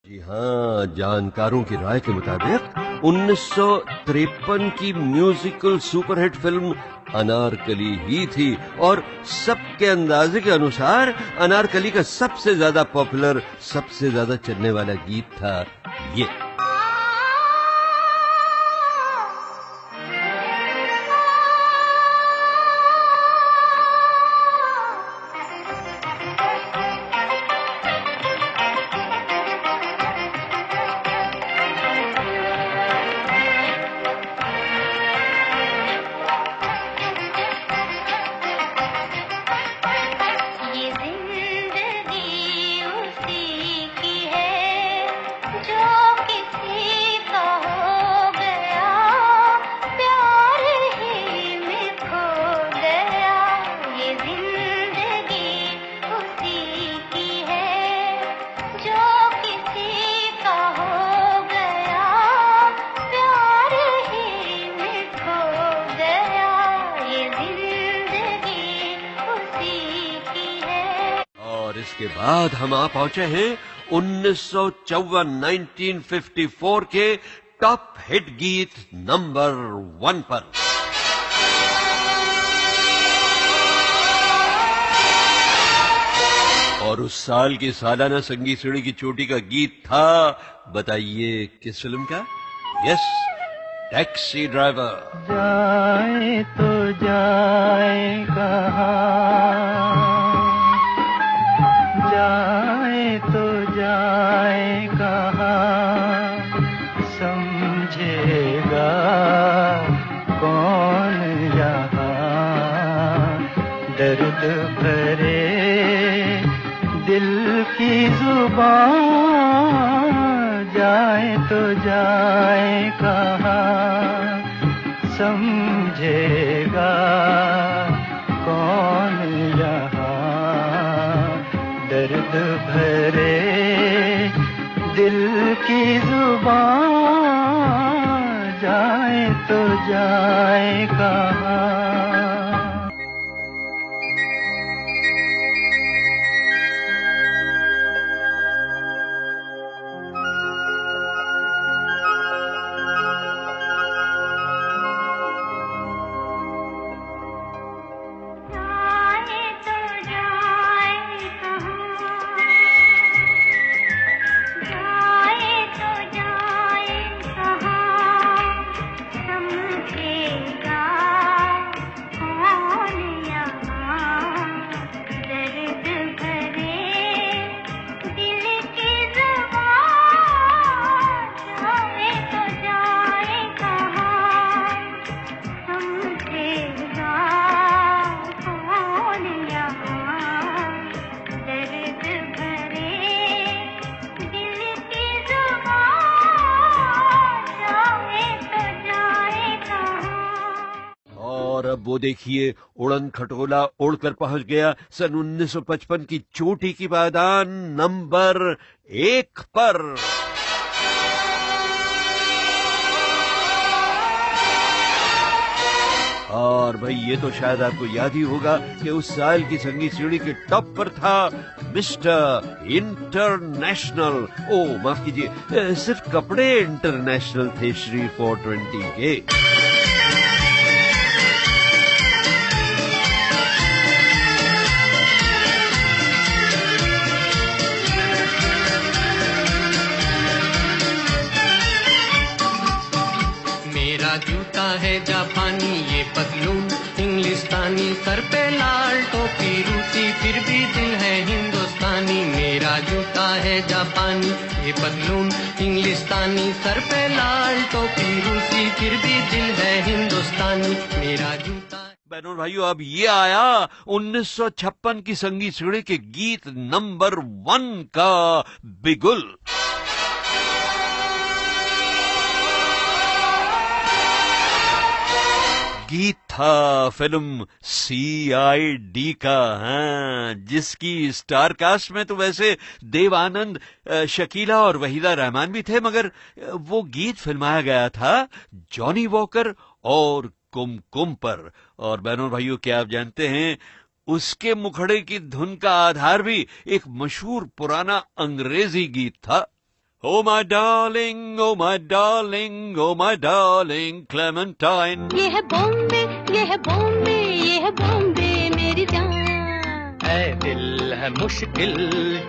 जी हाँ, जानकारों की राय के मुताबिक 1953 की म्यूजिकल सुपरहिट फिल्म अनारकली ही थी और सबके अंदाजे के अनुसार अनारकली का सबसे ज्यादा पॉपुलर, सबसे ज्यादा चलने वाला गीत था ये। इसके बाद हम आ पहुंचे हैं 1954 के टॉप हिट गीत नंबर 1 पर। और उस साल की सालाना संगीत सीढ़ी की चोटी का गीत था, बताइए किस फिल्म का? Yes, taxi driver. जाए तो जाए कहाँ, जाए तो जाए कहाँ, समझेगा कौन यहाँ, दर्द भरे दिल की जुबान, जाए तो जाए कहाँ, समझेगा कौन यहाँ, दर्द भरे दिल की जुबान, जाए तो जाए कहाँ। और अब वो देखिए, उड़न खटोला उड़कर पहुंच गया सन 1955 की चोटी की पायदान नंबर 1 पर। और भाई ये तो शायद आपको याद ही होगा कि उस साल की संगीत सीढ़ी के टॉप पर था मिस्टर इंटरनेशनल। ओ माफ कीजिए, सिर्फ कपड़े इंटरनेशनल थे श्री 420 के। जूता है जापानी, ये पतलून इंग्लिस्तानी, सर पे लाल टोपी रूसी, फिर भी दिल है हिंदुस्तानी। मेरा जूता है जापानी, ये पतलून इंग्लिस्तानी, सर पे लाल टोपी रूसी, फिर भी दिल है हिंदुस्तानी। मेरा जूता। बहनों भाइयों, अब ये आया 1956 की संगीत सीढ़ी के गीत नंबर 1 का बिगुल। गीत था फिल्म CID का, हाँ, जिसकी स्टार कास्ट में तो वैसे देव आनंद, शकीला और वहीदा रहमान भी थे, मगर वो गीत फिल्माया गया था जॉनी वॉकर और कुमकुम पर। और बहनों भाइयों, क्या आप जानते हैं, उसके मुखड़े की धुन का आधार भी एक मशहूर पुराना अंग्रेजी गीत था। Oh my darling, oh my darling, oh my darling Clementine. ये है बॉम्बे, ये है बॉम्बे, ये है बॉम्बे मेरी जान। ऐ दिल है मुश्किल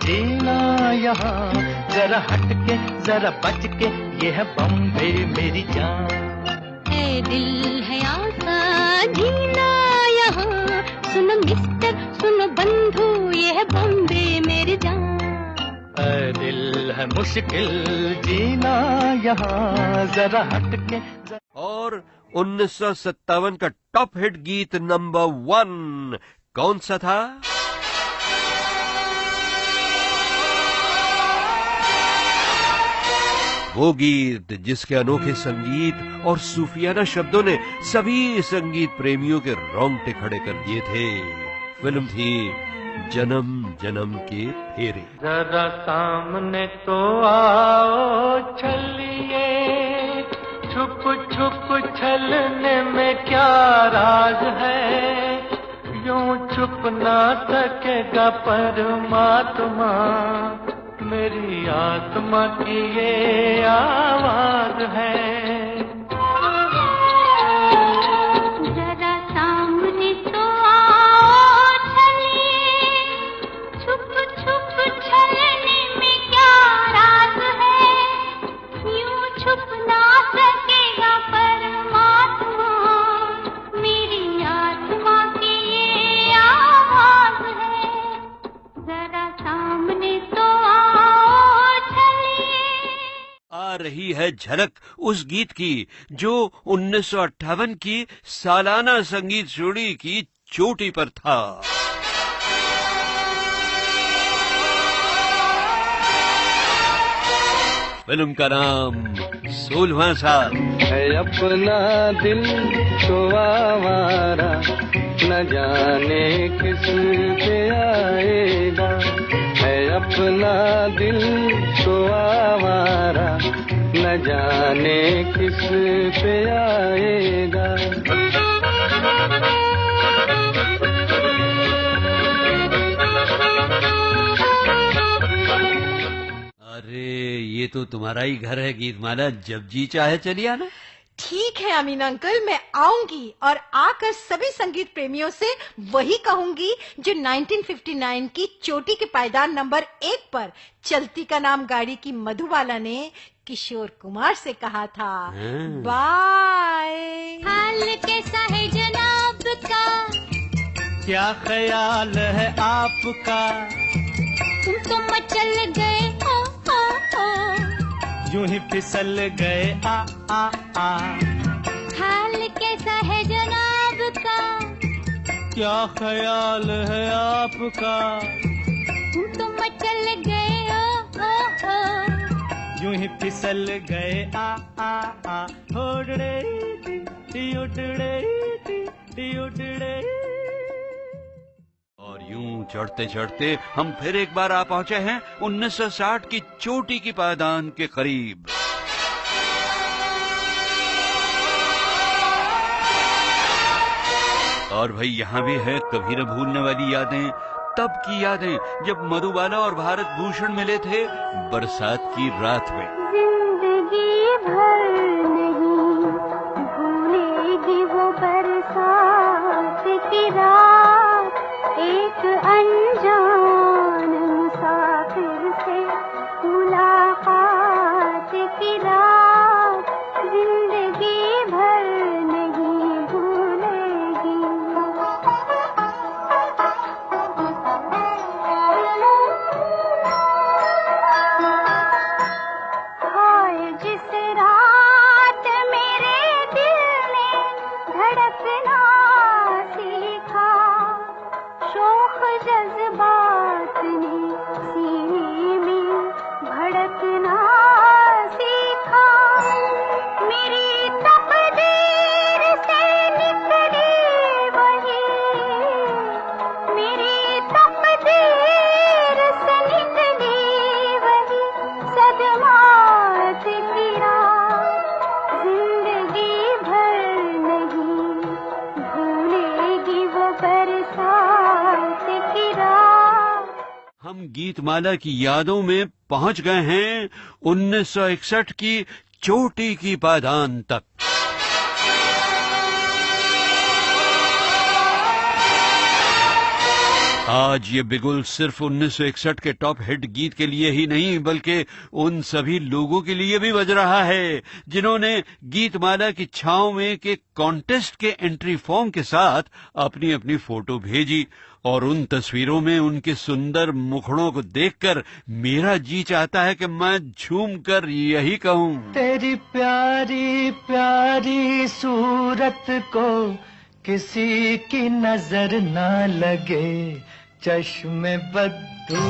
जीना यहाँ, जरा हट के जरा बच के, ये है बॉम्बे मेरी जान। ऐ दिल है आसान जीना यहाँ, सुनो मिस्टर सुनो बंधु, ये है बॉम्बे मेरी जान। ऐ दिल है मुश्किल जीना यहाँ, जरा हट के। और 1957 का टॉप हिट गीत नंबर 1 कौन सा था? वो गीत जिसके अनोखे संगीत और सूफियाना शब्दों ने सभी संगीत प्रेमियों के रोंगटे खड़े कर दिए थे। फिल्म थी जन्म जन्म के फेरे। जरा सामने तो आओ चलिए, छुप छुप छलने में क्या राज है, यूं छुप ना सकेगा परमात्मा, मेरी आत्मा की ये आवाज है। जरा सामने तो आओ चलिए, छुप छुप छलने में क्या राज है, यूं छुप ना सकेगा परमात्मा, मेरी आत्मा की ये आवाज है। जरा सामने तो आओ चलिए। आ रही है झलक उस गीत की जो 1958 की सालाना संगीत जोड़ी की चोटी पर था। फिल्म का नाम 16वां साल। है अपना दिल तो आवारा, न जाने किस पे आएगा, है अपना दिल तो आवारा, न जाने किस पे आएगा। अरे ये तो तुम्हारा ही घर है गीतमाला, जब जी चाहे चलिए आना। ठीक है अमीन अंकल, मैं आऊंगी और आकर सभी संगीत प्रेमियों से वही कहूंगी जो 1959 की चोटी के पायदान नंबर 1 पर चलती का नाम गाड़ी की मधुबाला ने किशोर कुमार से कहा था। बाय। हाल कैसा है जनाब का, क्या ख्याल है आपका, तुम तो मचल गए हो, यूं ही फिसल गए आ। हाल कैसा है जनाब का, क्या ख्याल है आपका, तुम तो मचल गए हो, यूं ही फिसल गए आ। उड़ड़े उड़ड़े उड़ड़े। और यूं चढ़ते चढ़ते हम फिर एक बार आ पहुंचे हैं 1960 की चोटी की पायदान के करीब। और भाई यहाँ भी है कभी न भूलने वाली यादें, तब की यादें जब मधुबाला और भारत भूषण मिले थे बरसात की रात में। जिंदगी भर नहीं भूलेगी वो बरसात की रात, एक अनजान मुसाफिर से मुलाकात की रात, जिंदगी भर नहीं भूलेगी। हाय जिस रात मेरे दिल ने धड़कना सीखा, शोख जज्बात ने सीने में भड़कना सीखा, मेरी तकदीर से निकली वही, मेरी तकदीर से निकली वही सदमात की रात, जिंदगी भर नहीं भूलेगी वो बरसात की रात। हम गीतमाला की यादों में पहुंच गए हैं 1961 की चोटी की पायदान तक। आज ये बिगुल सिर्फ 1961 के टॉप हिट गीत के लिए ही नहीं बल्कि उन सभी लोगों के लिए भी बज रहा है जिन्होंने गीतमाला की छांव में के कॉन्टेस्ट के एंट्री फॉर्म के साथ अपनी अपनी फोटो भेजी और उन तस्वीरों में उनके सुंदर मुखड़ों को देखकर मेरा जी चाहता है कि मैं झूमकर यही कहूं, तेरी प्यारी प्यारी सूरत को किसी की नजर ना लगे चश्मे बद्दू।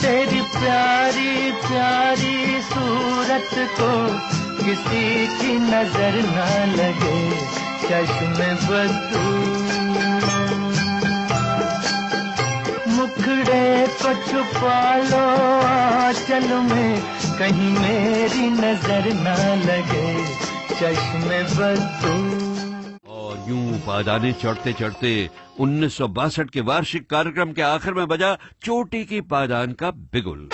तेरी प्यारी प्यारी सूरत को किसी की नजर ना लगे चश्मे बद्दू। मुखड़े को छुपा लो आंचल में कहीं मेरी नजर ना लगे चश्मे बद्दू। और यूं पायदाने चढ़ते चढ़ते 1962 के वार्षिक कार्यक्रम के आखिर में बजा चोटी की पायदान का बिगुल।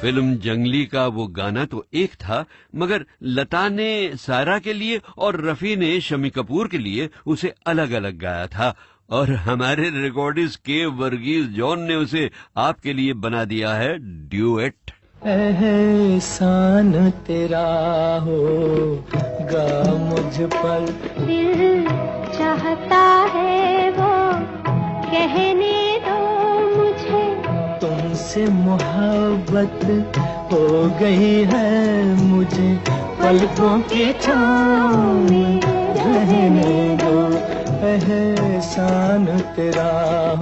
फिल्म जंगली का वो गाना तो एक था मगर लता ने सायरा के लिए और रफी ने शम्मी कपूर के लिए उसे अलग अलग गाया था और हमारे रिकॉर्डिस्ट के वर्गीस जॉन ने उसे आपके लिए बना दिया है ड्यूएट। एहसान तेरा होगा मुझ पर, दिल चाहता है वो कहने दो मुझे, तुमसे मोहब्बत हो गई है मुझे, पलकों की छाँव में रहने दो। एहसान तेरा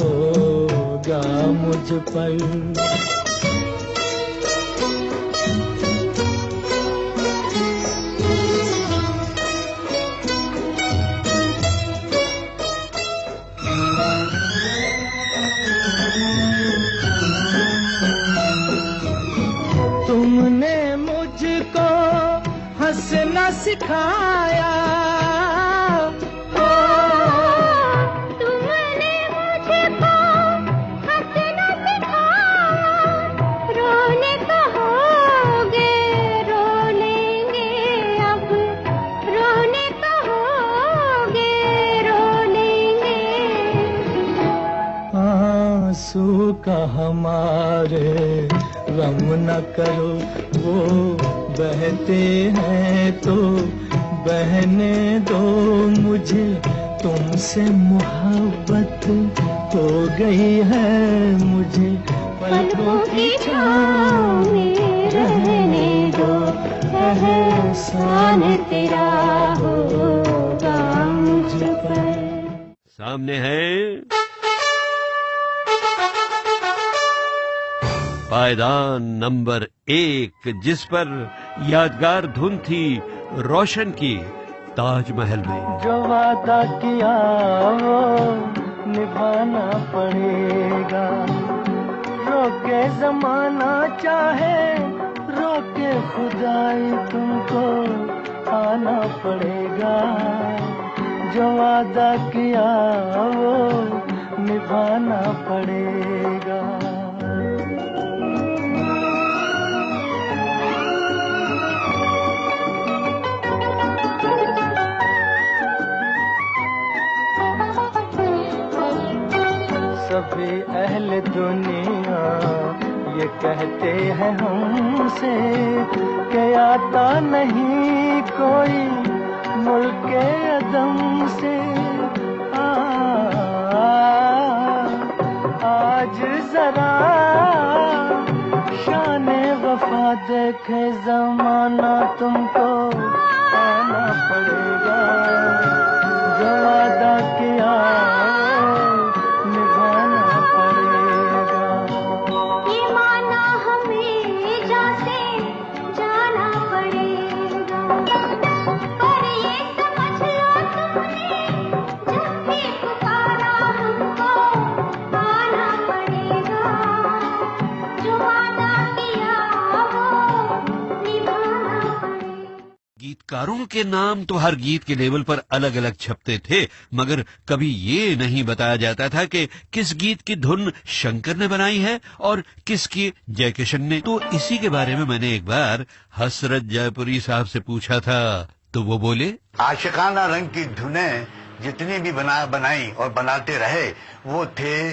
होगा मुझ पर। तुमने मुझको हंसना सिखाया, तुमने मुझको हंसना सिखाया, रोने कहोगे रो लेंगे अब, रोने कहोगे रो लेंगे। आंसू का हमारे गम न करो, वो बहते हैं तो बहने दो मुझे, तुमसे मोहब्बत हो गई है मुझे, पलकों की छाँव में रहने दो। एहसान तेरा होगा मुझ पर। सामने है पायदान नंबर 1 जिस पर यादगार धुन थी रोशन की ताजमहल में। जो वादा किया वो निभाना पड़ेगा, रोके जमाना चाहे रोके खुदाई तुमको आना पड़ेगा। जो वादा किया वो निभाना पड़ेगा। सभी अहले दुनिया ये कहते हैं हमसे कि आता नहीं कोई मुल्क अदम से। आज जरा शान वफा देखे जमाना तुमको आना पड़ेगा। जो वादा किया संगीतकारों के नाम तो हर गीत के लेवल पर अलग अलग छपते थे, मगर कभी ये नहीं बताया जाता था कि किस गीत की धुन शंकर ने बनाई है और किसकी जयकिशन ने। तो इसी के बारे में मैंने एक बार हसरत जयपुरी साहब से पूछा था, तो वो बोले, आशिकाना रंग की धुनें जितनी भी बनाई और बनाते रहे वो थे